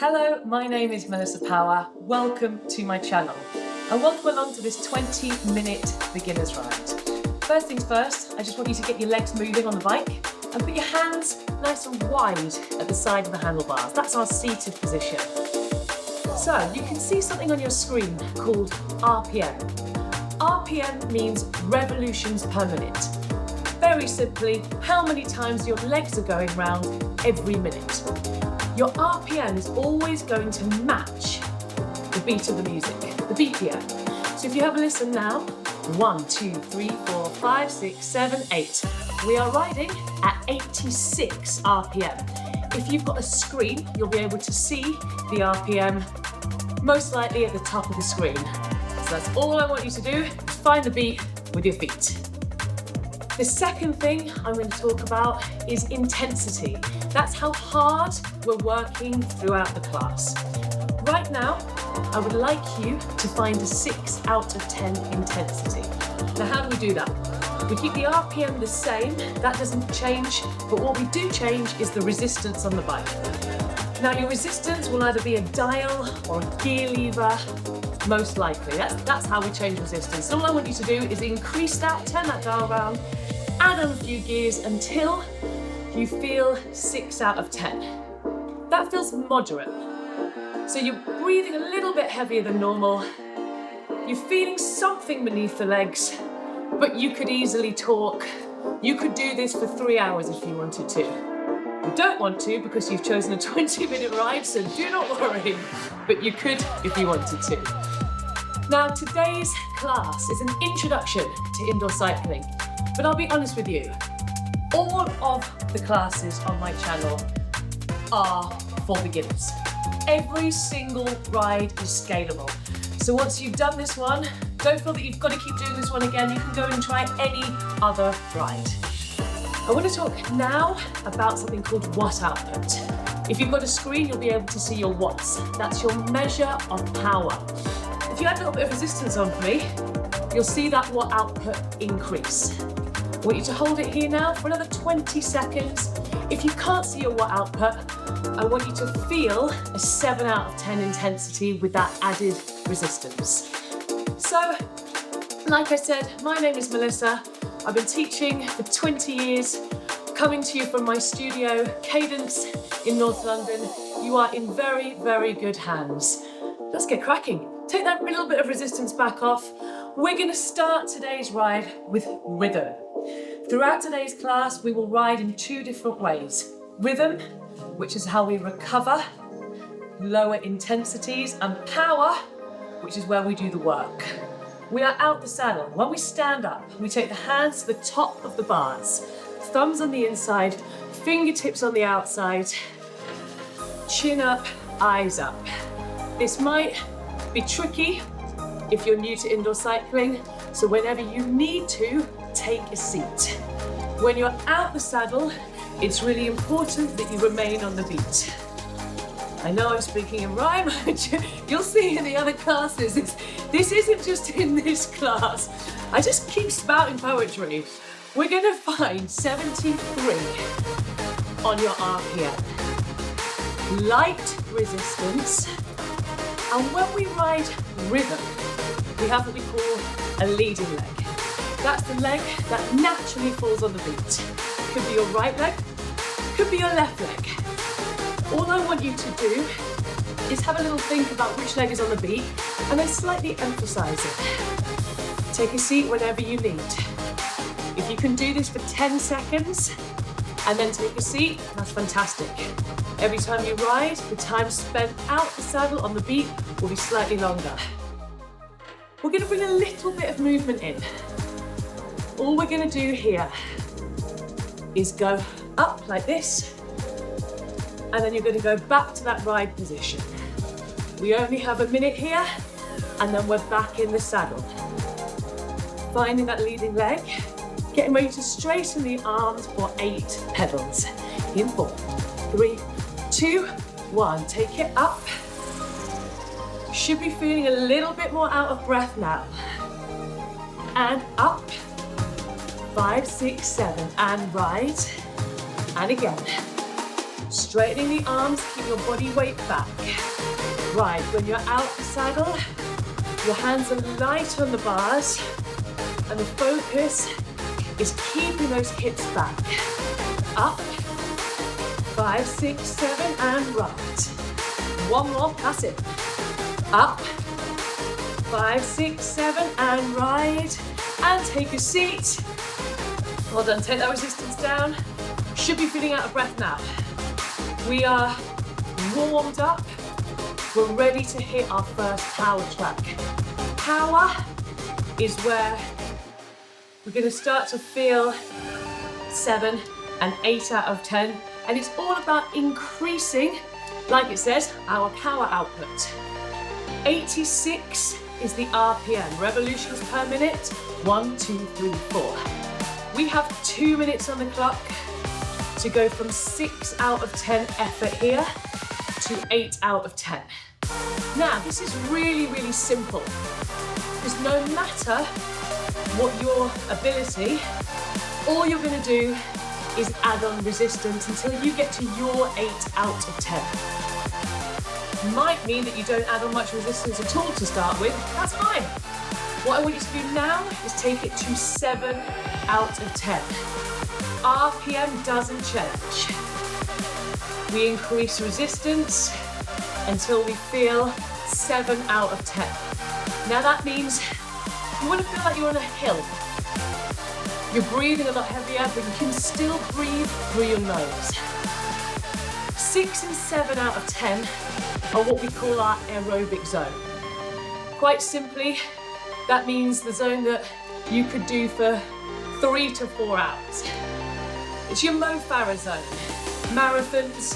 Hello, my name is Melissa Power. Welcome to my channel and welcome along to this 20-minute beginner's ride. First things first, I just want you to get your legs moving on the bike and put your hands nice and wide at the side of the handlebars. That's our seated position. So you can see something on your screen called RPM. RPM means revolutions per minute. Very simply, how many times your legs are going round every minute. Your RPM is always going to match the beat of the music, the BPM. So if you have a listen now, 1, 2, 3, 4, 5, 6, 7, 8. We are riding at 86 RPM. If you've got a screen, you'll be able to see the RPM most likely at the top of the screen. So that's all I want you to do, is find the beat with your feet. The second thing I'm going to talk about is intensity. That's how hard we're working throughout the class. Right now, I would like you to find a 6 out of 10 intensity. Now, how do we do that? We keep the RPM the same, that doesn't change, but what we do change is the resistance on the bike. Now, your resistance will either be a dial or a gear lever, most likely. That's how we change resistance. So all I want you to do is increase that, turn that dial around, add on a few gears until you feel 6 out of 10. That feels moderate. So you're breathing a little bit heavier than normal. You're feeling something beneath the legs, but you could easily talk. You could do this for 3 hours if you wanted to. You don't want to because you've chosen a 20-minute ride, so do not worry, but you could if you wanted to. Now, today's class is an introduction to indoor cycling, but I'll be honest with you, all of the classes on my channel are for beginners. Every single ride is scalable. So once you've done this one, don't feel that you've got to keep doing this one again. You can go and try any other ride. I want to talk now about something called watt output. If you've got a screen, you'll be able to see your watts. That's your measure of power. If you add a little bit of resistance on for me, you'll see that watt output increase. I want you to hold it here now for another 20 seconds. If you can't see your watt output, I want you to feel a 7 out of 10 intensity with that added resistance. So, like I said, my name is Melissa. I've been teaching for 20 years, coming to you from my studio, Cadence in North London. You are in very, very good hands. Let's get cracking. Take that little bit of resistance back off. We're going to start today's ride with rhythm. Throughout today's class, we will ride in 2 different ways. Rhythm, which is how we recover, lower intensities, and power, which is where we do the work. We are out the saddle. When we stand up, we take the hands to the top of the bars, thumbs on the inside, fingertips on the outside, chin up, eyes up. This might be tricky if you're new to indoor cycling, so whenever you need to, take a seat. When you're out the saddle, it's really important that you remain on the beat. I know I'm speaking in rhyme, you'll see in the other classes, this isn't just in this class. I just keep spouting poetry. We're gonna find 73 on your RPM. Light resistance, and when we ride rhythm, we have what we call a leading leg. That's the leg that naturally falls on the beat. Could be your right leg, could be your left leg. All I want you to do is have a little think about which leg is on the beat and then slightly emphasize it. Take a seat whenever you need. If you can do this for 10 seconds and then take a seat, that's fantastic. Every time you ride, the time spent out the saddle on the beat will be slightly longer. We're going to bring a little bit of movement in. All we're going to do here is go up like this, and then you're going to go back to that ride position. We only have a minute here, and then we're back in the saddle. Finding that leading leg, getting ready to straighten the arms for 8 pedals. In 4, 3, 2, 1. Take it up. Should be feeling a little bit more out of breath now. And up. 5, 6, 7, and right. And again. Straightening the arms, keep your body weight back. Right, when you're out the saddle, your hands are light on the bars, and the focus is keeping those hips back. Up, 5, 6, 7, and right. One more, that's it. Up, 5, 6, 7, and right. And take a seat. Well done, take that resistance down. Should be feeling out of breath now. We are warmed up. We're ready to hit our first power track. Power is where we're going to start to feel 7 and 8 out of 10. And it's all about increasing, like it says, our power output. 86 is the RPM, revolutions per minute. 1, 2, 3, 4. We have 2 minutes on the clock to go from 6 out of 10 effort here to 8 out of 10. Now, this is really, really simple, because no matter what your ability, all you're going to do is add on resistance until you get to your 8 out of 10. Might mean that you don't add on much resistance at all to start with. That's fine. What I want you to do now is take it to 7 out of 10. RPM doesn't change. We increase resistance until we feel 7 out of 10. Now that means you want to feel like you're on a hill. You're breathing a lot heavier, but you can still breathe through your nose. 6 and 7 out of 10 are what we call our aerobic zone. Quite simply, that means the zone that you could do for 3 to 4 hours. It's your Mo Farah zone. Marathons,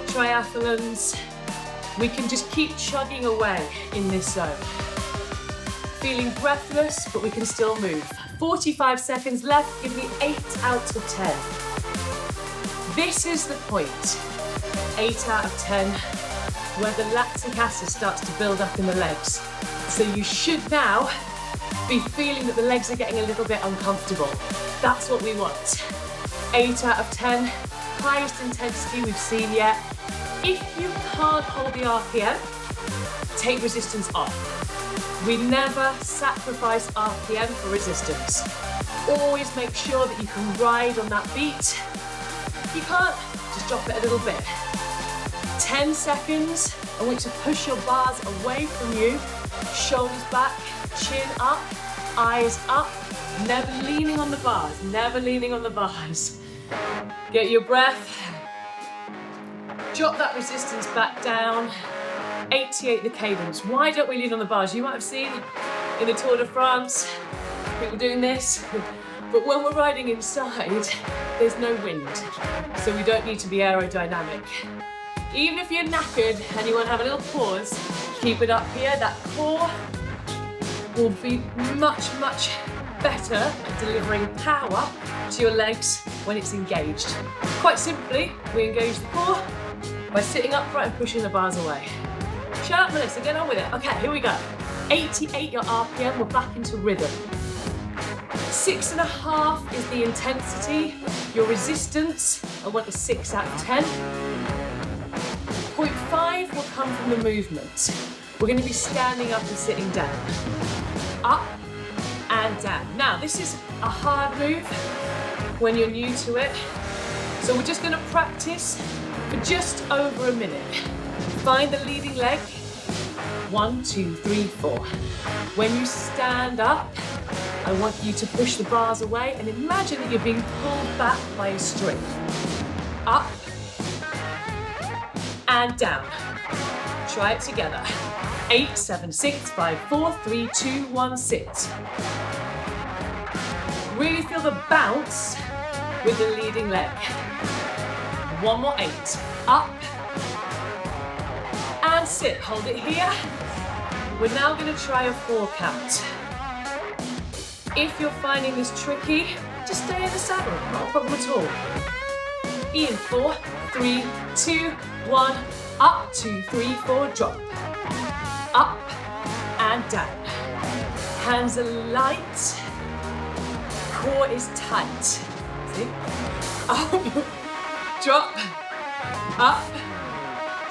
triathlons, we can just keep chugging away in this zone. Feeling breathless, but we can still move. 45 seconds left, give me 8 out of 10. This is the point, 8 out of 10, where the lactic acid starts to build up in the legs. So you should now be feeling that the legs are getting a little bit uncomfortable. That's what we want. 8 out of 10, highest intensity we've seen yet. If you can't hold the RPM, take resistance off. We never sacrifice RPM for resistance. Always make sure that you can ride on that beat. If you can't, just drop it a little bit. 10 seconds, I want you to push your bars away from you. Shoulders back, chin up, eyes up, never leaning on the bars, never leaning on the bars. Get your breath. Drop that resistance back down. 88 the cadence. Why don't we lean on the bars? You might have seen in the Tour de France, people doing this, but when we're riding inside, there's no wind, so we don't need to be aerodynamic. Even if you're knackered and you want to have a little pause, keep it up here. That core will be much, much better at delivering power to your legs when it's engaged. Quite simply, we engage the core by sitting upright and pushing the bars away. Shut up, Melissa, get on with it. Okay, here we go. 88 your RPM, we're back into rhythm. 6.5 is the intensity. Your resistance, I want a 6 out of 10. 0.5 will come from the movement. We're going to be standing up and sitting down. Up and down. Now, this is a hard move when you're new to it. So we're just going to practice for just over a minute. Find the leading leg. 1, 2, 3, 4. When you stand up, I want you to push the bars away and imagine that you're being pulled back by a string. Up and down. Try it together. 8, 7, 6, 5, 4, 3, 2, 1, sit. Really feel the bounce with the leading leg. One more 8. Up and sit. Hold it here. We're now going to try a 4 count. If you're finding this tricky, just stay in the saddle, not a problem at all. In 4, 3, 2, 1, up, 2, 3, 4, drop. Up and down. Hands are light, core is tight. See? Up, drop, Up,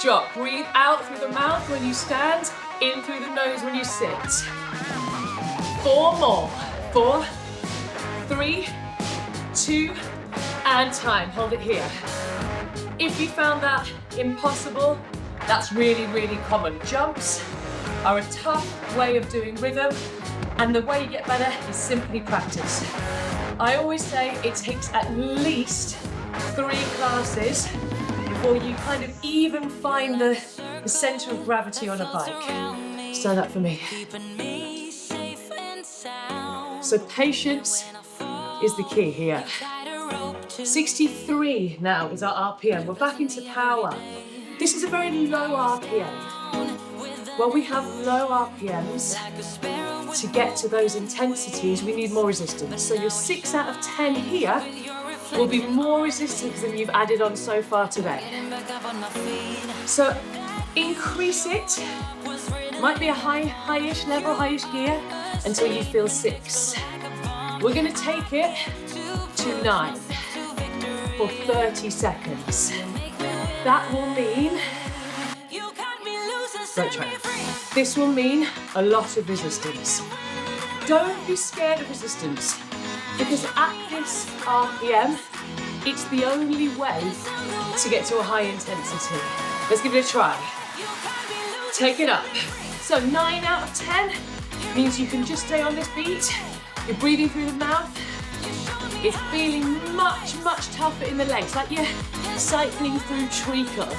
drop. Breathe out through the mouth when you stand, in through the nose when you sit. 4 more. 4, 3, 2, and time. Hold it here. If you found that impossible, that's really, really common. Jumps are a tough way of doing rhythm, and the way you get better is simply practice. I always say it takes at least 3 classes before you kind of even find the center of gravity on a bike. Stand up for me. So patience is the key here. 63 now is our RPM. We're back into power. This is a very low RPM. Well, we have low RPMs. To get to those intensities, we need more resistance. So your 6 out of 10 here will be more resistance than you've added on so far today. So increase it. Might be a high-ish level, high-ish gear, until you feel 6. We're going to take it to 9 for 30 seconds. That will mean, don't try. This will mean a lot of resistance. Don't be scared of resistance, because at this RPM, it's the only way to get to a high intensity. Let's give it a try. Take it up. So 9 out of 10 means you can just stay on this beat. You're breathing through the mouth. It's feeling much, much tougher in the legs, like you're cycling through treacle.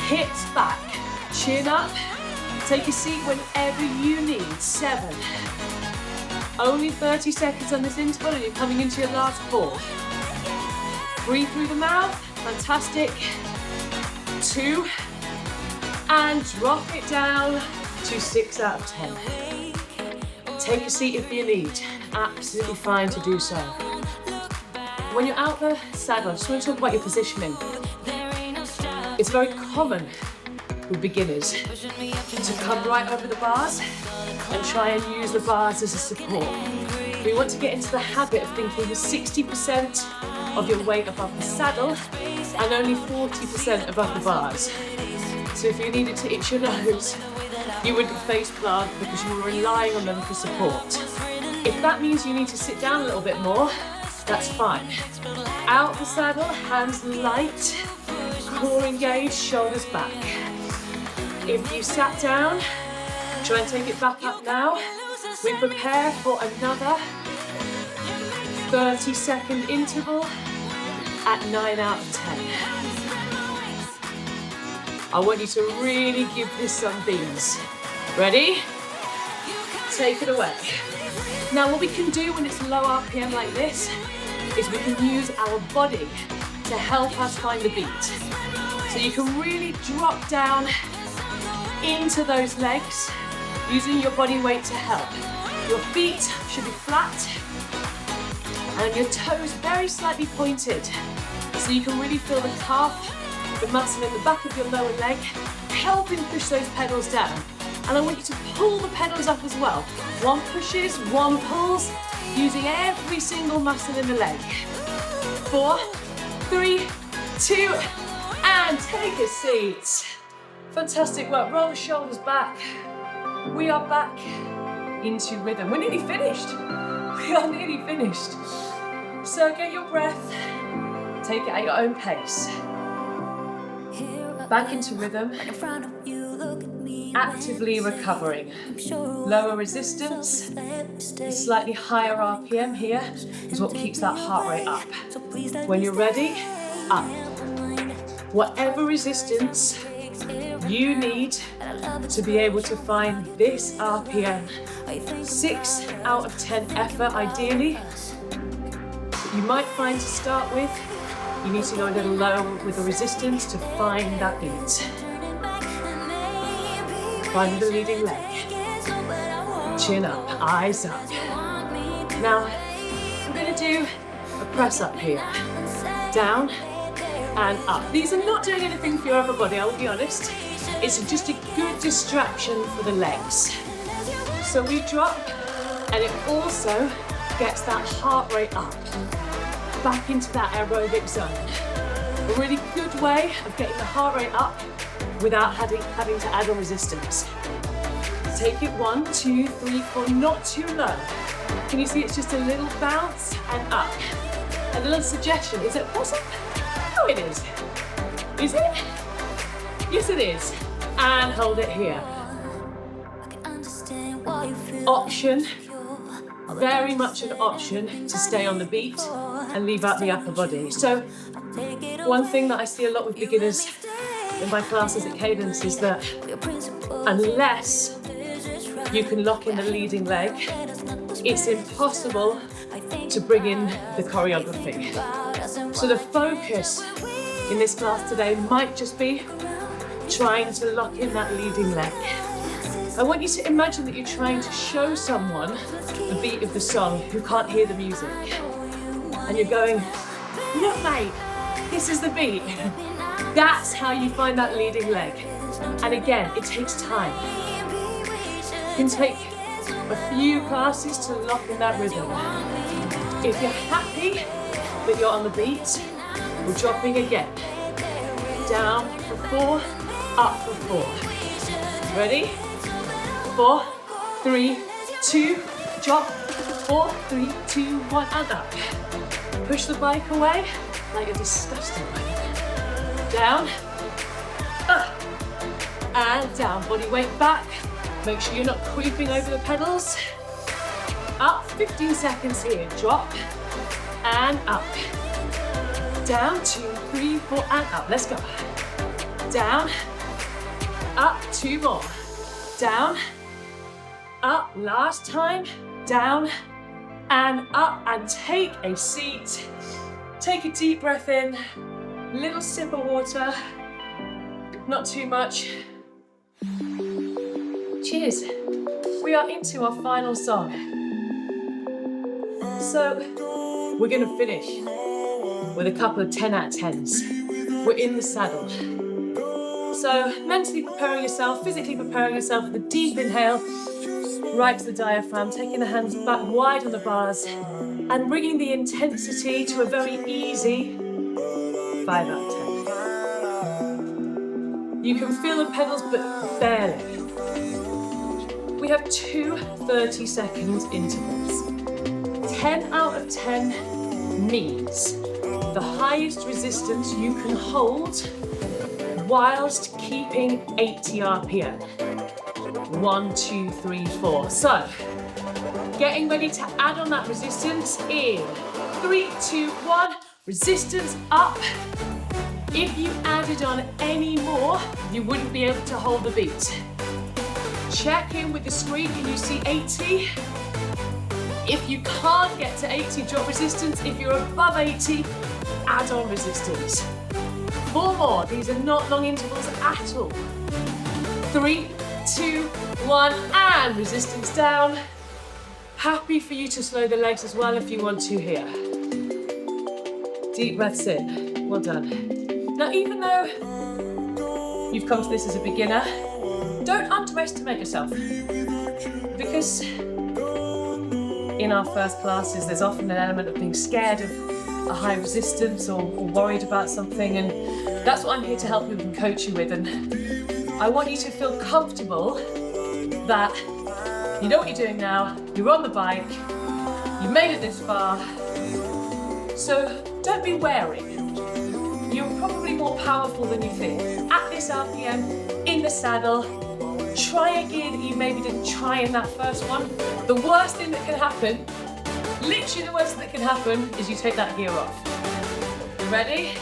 Hips back, chin up. Take a seat whenever you need. 7. Only 30 seconds on this interval and you're coming into your last 4. Breathe through the mouth. Fantastic. 2. And drop it down to 6 out of 10. Take a seat if you need. Absolutely fine to do so. When you're out the saddle, I just want to talk about your positioning. It's very common with beginners to come right over the bars and try and use the bars as a support. We want to get into the habit of thinking with 60% of your weight above the saddle and only 40% above the bars. So if you needed to itch your nose, you wouldn't face plant because you were relying on them for support. If that means you need to sit down a little bit more, that's fine. Out the saddle, hands light, core engaged, shoulders back. If you sat down, try and take it back up now. We prepare for another 30-second interval at 9 out of 10. I want you to really give this some beans. Ready? Take it away. Now what we can do when it's low RPM like this is we can use our body to help us find the beat. So you can really drop down into those legs using your body weight to help. Your feet should be flat and your toes very slightly pointed, so you can really feel the calf, the muscle in the back of your lower leg, helping push those pedals down. And I want you to pull the pedals up as well. 1 pushes, 1 pulls, using every single muscle in the leg. 4, 3, 2, and take a seat. Fantastic work. Roll the shoulders back. We are back into rhythm. We're nearly finished. We are nearly finished. So get your breath. Take it at your own pace. Back into rhythm. Actively recovering. Lower resistance. Slightly higher RPM here is what keeps that heart rate up. When you're ready, up. Whatever resistance you need to be able to find this RPM. 6 out of 10 effort, ideally. You might find to start with, you need to go a little lower with the resistance to find that beat. Find the leading leg. Chin up, eyes up. Now, I'm going to do a press up here. Down and up. These are not doing anything for your upper body, I will be honest. It's just a good distraction for the legs. So we drop, and it also gets that heart rate up, back into that aerobic zone. A really good way of getting the heart rate up without having to add on resistance. Take it 1, 2, 3, 4, not too low. Can you see it's just a little bounce and up? A little suggestion, is it possible? Oh, it is. Is it? Yes, it is. And hold it here. Option, very much an option to stay on the beat and leave out the upper body. So one thing that I see a lot with beginners in my classes at Cadence is that unless you can lock in the leading leg, it's impossible to bring in the choreography. So the focus in this class today might just be trying to lock in that leading leg. I want you to imagine that you're trying to show someone the beat of the song who can't hear the music. And you're going, look mate, this is the beat. That's how you find that leading leg. And again, it takes time. It can take a few classes to lock in that rhythm. If you're happy that you're on the beat, we're dropping again. Down for 4, up for 4. Ready? 4, 3, 2, drop. 4, 3, 2, 1, and up. Push the bike away like you're disgusting. Down, up, and down. Body weight back. Make sure you're not creeping over the pedals. Up, 15 seconds here. Drop, and up. Down, 2, 3, 4, and up. Let's go. Down, up, 2 more. Down, up, last time. Down, and up, and take a seat. Take a deep breath in. Little sip of water. Not too much. Cheers. We are into our final song. So, we're going to finish with a couple of 10 out of 10s. We're in the saddle. So, mentally preparing yourself, physically preparing yourself with a deep inhale, right to the diaphragm, taking the hands back wide on the bars, and bringing the intensity to a very easy 5 out of 10. You can feel the pedals, but barely. We have 2 30-second intervals. 10 out of 10 means the highest resistance you can hold whilst keeping 80 RPM. 1, 2, 3, 4. So, getting ready to add on that resistance in 3, 2, 1. Resistance up. If you added on any more, you wouldn't be able to hold the beat. Check in with the screen, can you see 80? If you can't get to 80, drop resistance. If you're above 80, add on resistance. 4 more, these are not long intervals at all. 3, 2, 1, and resistance down. Happy for you to slow the legs as well if you want to here. Deep breaths in, well done. Now, even though you've come to this as a beginner, don't underestimate yourself. Because in our first classes, there's often an element of being scared of a high resistance or worried about something, and that's what I'm here to help you and coach you with. And I want you to feel comfortable that you know what you're doing now, you're on the bike, you've made it this far, so don't be wary. You're probably more powerful than you think. At this RPM, in the saddle, try a gear that you maybe didn't try in that first one. The worst thing that can happen, literally the worst thing that can happen, is you take that gear off. You ready?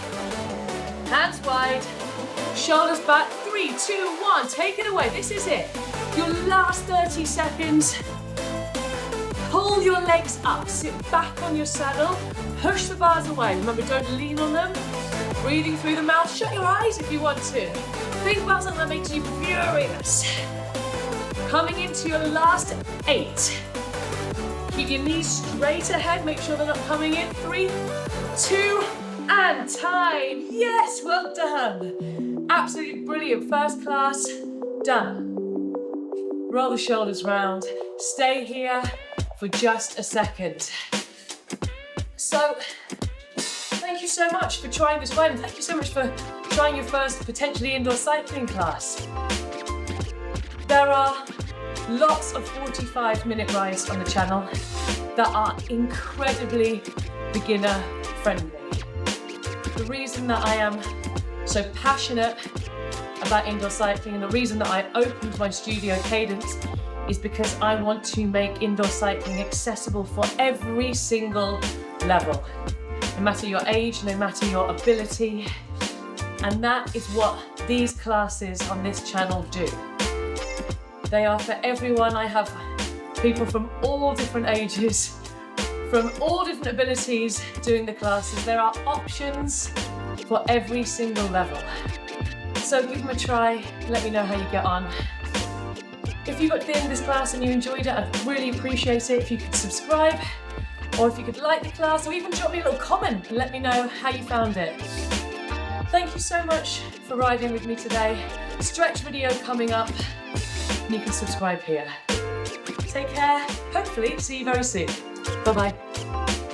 Hands wide, shoulders back, 3, 2, 1, take it away, this is it. Your last 30 seconds. Pull your legs up, sit back on your saddle, push the bars away. Remember, don't lean on them. Breathing through the mouth, shut your eyes if you want to. Think about something that makes you furious. Coming into your last 8. Keep your knees straight ahead, make sure they're not coming in. 3, 2, and time. Yes, well done. Absolutely brilliant, first class, done. Roll the shoulders round, stay here for just a second. So, thank you so much for trying this ride, and thank you so much for trying your first potentially indoor cycling class. There are lots of 45-minute rides on the channel that are incredibly beginner friendly. The reason that I am so passionate about indoor cycling and the reason that I opened my studio Cadence is because I want to make indoor cycling accessible for every single level, no matter your age, no matter your ability, and that is what these classes on this channel do. They are for everyone. I have people from all different ages, from all different abilities doing the classes. There are options for every single level. So give them a try, let me know how you get on. If you got to the end of this class and you enjoyed it, I'd really appreciate it if you could subscribe, or if you could like the class, or even drop me a little comment and let me know how you found it. Thank you so much for riding with me today. Stretch video coming up, and you can subscribe here. Take care, hopefully see you very soon. Bye-bye.